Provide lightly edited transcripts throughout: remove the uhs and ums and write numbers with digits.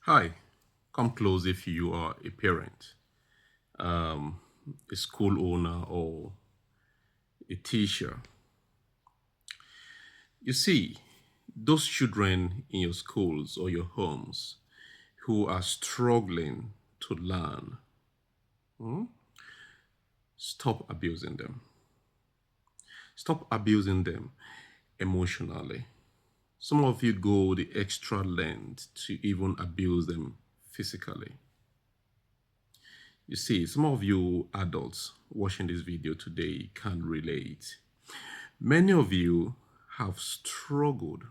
Hi, come close if you are a parent, a school owner, or a teacher. You see, those children in your schools or your homes who are struggling to learn, stop abusing them. Stop abusing them emotionally. Some of you go the extra length to even abuse them physically. You see, some of you adults watching this video today can relate. Many of you have struggled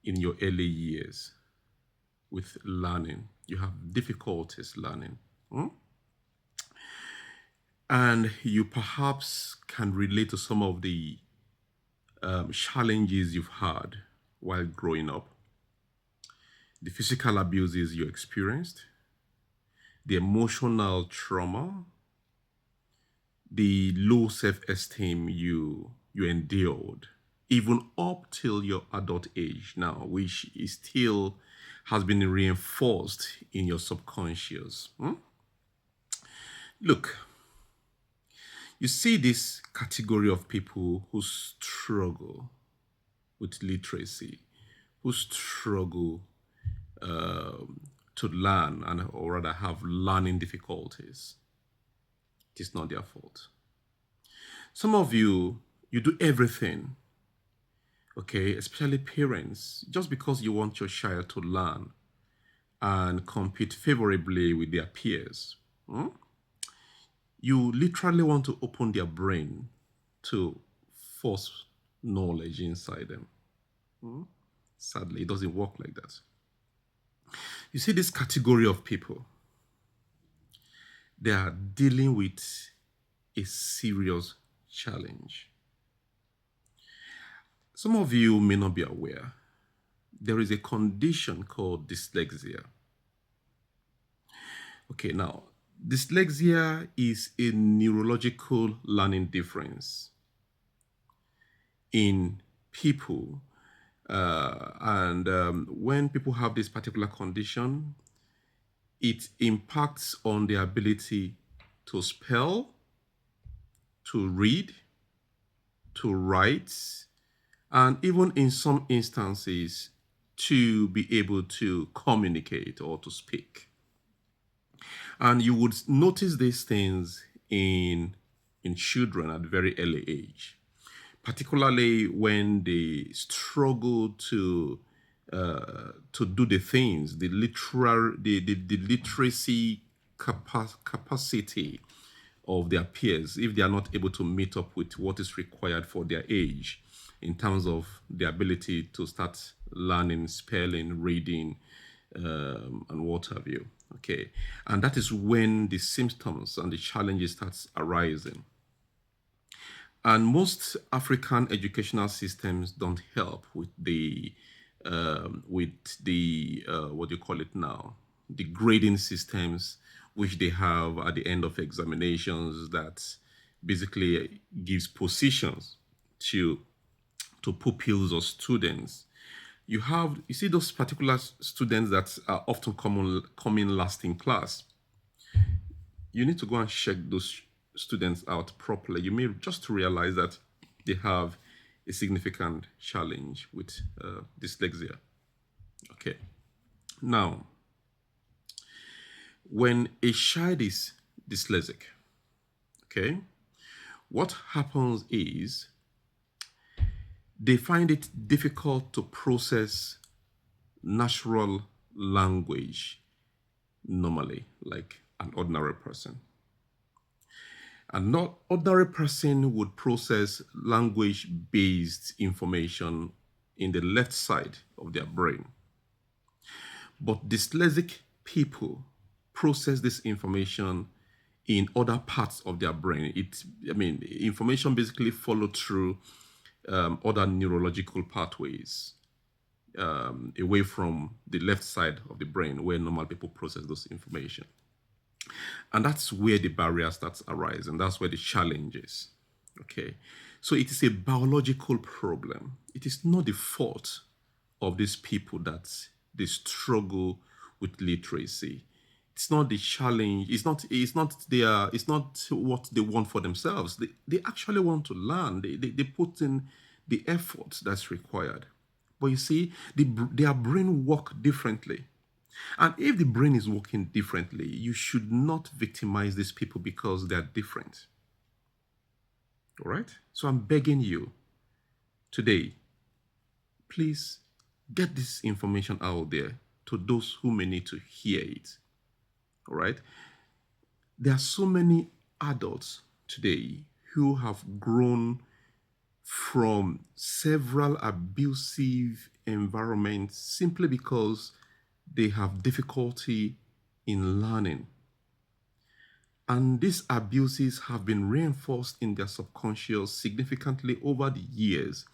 in your early years with learning. You have difficulties learning. And you perhaps can relate to some of the challenges you've had while growing up, the physical abuses you experienced, the emotional trauma, the low self-esteem you endured, even up till your adult age now, which is still has been reinforced in your subconscious. Look, you see this category of people who struggle with literacy, who struggle to learn and or rather have learning difficulties. It is not their fault. Some of you do everything, okay, especially parents, just because you want your child to learn and compete favorably with their peers. You literally want to open their brain to force knowledge inside them. Sadly, it doesn't work like that. You see, this category of people, they are dealing with a serious challenge. Some of you may not be aware. There is a condition called dyslexia. Okay, now, dyslexia is a neurological learning difference in people. And when people have this particular condition, it impacts on their ability to spell, to read, to write, and even in some instances, to be able to communicate or to speak. And you would notice these things in children at very early age, particularly when they struggle to do the things, the literacy capacity of their peers, if they are not able to meet up with what is required for their age in terms of the ability to start learning, spelling, reading, and what have you. Okay, and that is when the symptoms and the challenges starts arising. And most African educational systems don't help with the what do you call it now, the grading systems which they have at the end of examinations that basically gives positions to pupils or students. You see those particular students that are often coming last in class. You need to go and check those students out properly. You may just realize that they have a significant challenge with dyslexia. Okay. Now, when a child is dyslexic, okay, what happens is they find it difficult to process natural language normally, like an ordinary person. And not ordinary person would process language-based information in the left side of their brain. But dyslexic people process this information in other parts of their brain. Information basically follow through other neurological pathways away from the left side of the brain where normal people process those information. And that's where the barrier starts arising. That's where the challenge is. Okay. So it is a biological problem. It is not the fault of these people that they struggle with literacy. It's not the challenge. It's not what they want for themselves. They actually want to learn. They put in the effort that's required. But you see, their brain work differently. And if the brain is working differently, you should not victimize these people because they're different. All right? So I'm begging you today, please get this information out there to those who may need to hear it. All right? There are so many adults today who have grown from several abusive environments simply because they have difficulty in learning. And these abuses have been reinforced in their subconscious significantly over the years,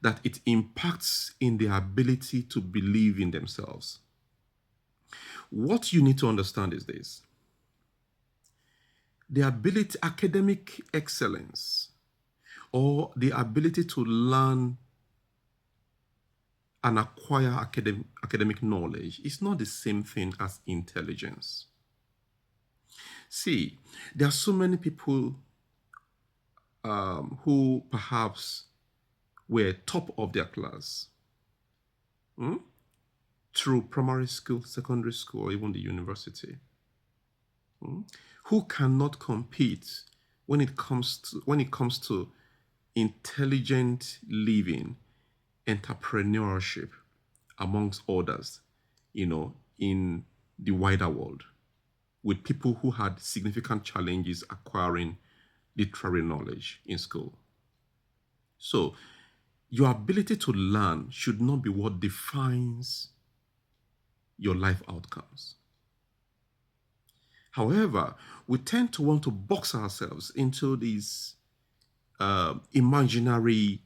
that it impacts in their ability to believe in themselves. What you need to understand is this: the ability, academic excellence, or the ability to learn and acquire academic knowledge is not the same thing as intelligence. See, there are so many people who perhaps were top of their class through primary school, secondary school, or even the university, who cannot compete when it comes to intelligent living, entrepreneurship, amongst others, in the wider world, with people who had significant challenges acquiring literary knowledge in school. So, your ability to learn should not be what defines your life outcomes. However, we tend to want to box ourselves into these imaginary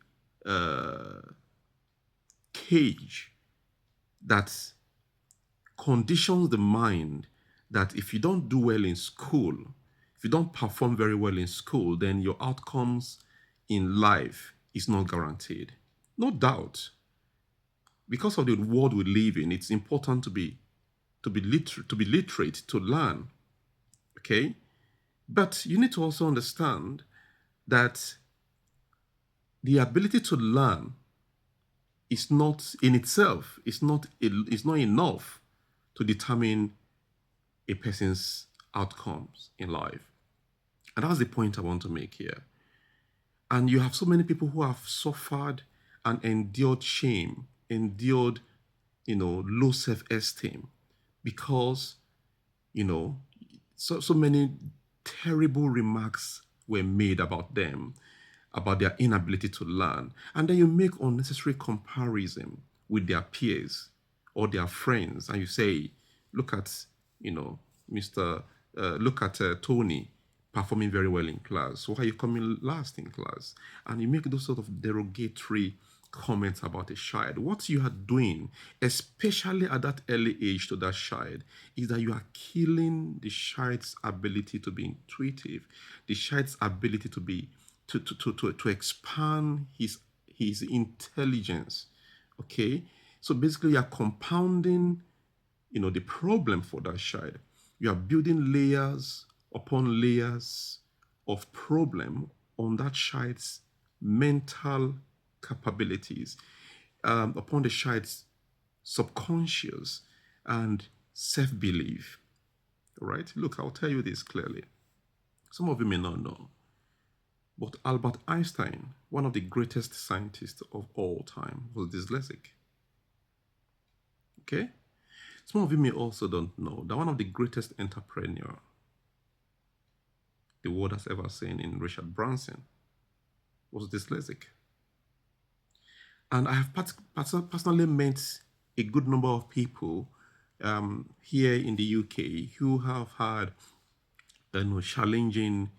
cage that conditions the mind that if you don't do well in school, if you don't perform very well in school, then your outcomes in life is not guaranteed. No doubt. Because of the world we live in, it's important to be literate, to learn. Okay? But you need to also understand that the ability to learn is not in itself, it's not enough to determine a person's outcomes in life. And that's the point I want to make here. And you have so many people who have suffered and endured shame, endured, low self-esteem because, so many terrible remarks were made about them, about their inability to learn. And then you make unnecessary comparison with their peers or their friends, and you say, look at, look at Tony performing very well in class. Why are you coming last in class? And you make those sort of derogatory comments about a child. What you are doing, especially at that early age to that child, is that you are killing the child's ability to be intuitive, the child's ability to be to expand his intelligence. Okay, so basically you are compounding the problem for that child. You are building layers upon layers of problem on that child's mental capabilities, upon the child's subconscious and self-belief. Right? Look, I'll tell you this clearly. Some of you may not know, but Albert Einstein, one of the greatest scientists of all time, was dyslexic. Okay? Some of you may also don't know that one of the greatest entrepreneurs the world has ever seen, in Richard Branson, was dyslexic. And I have personally met a good number of people here in the UK who have had challenging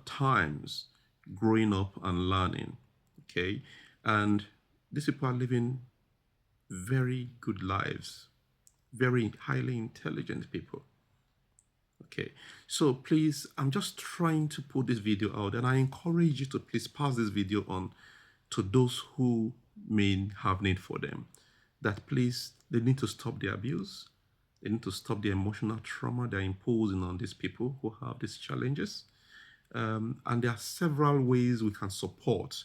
times growing up and learning. Okay, and these people are living very good lives, very highly intelligent people. Okay, so please, I'm just trying to put this video out, and I encourage you to please pass this video on to those who may have need for them. that please, they need to stop the abuse. They need to stop the emotional trauma they're imposing on these people who have these challenges. And there are several ways we can support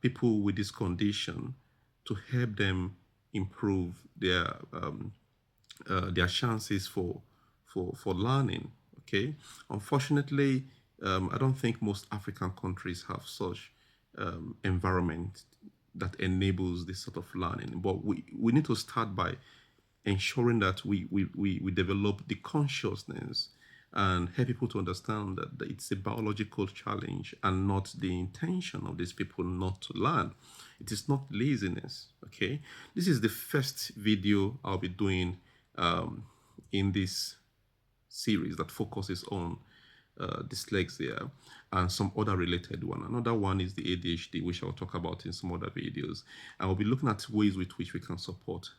people with this condition to help them improve their chances for learning. Okay, unfortunately, I don't think most African countries have such environment that enables this sort of learning. But we need to start by ensuring that we develop the consciousness and help people to understand that it's a biological challenge and not the intention of these people not to learn. It is not laziness. Okay, this is the first video I'll be doing in this series that focuses on dyslexia and some other related one. Another one is the ADHD, which I'll talk about in some other videos. And we'll be looking at ways with which we can support,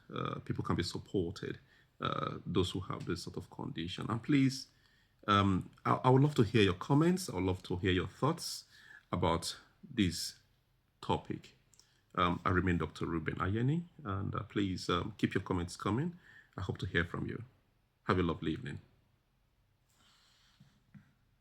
people can be supported, those who have this sort of condition. And please, I would love to hear your comments. I would love to hear your thoughts about this topic. I remain Dr. Ruben Ayeni, and please keep your comments coming. I hope to hear from you. Have a lovely evening.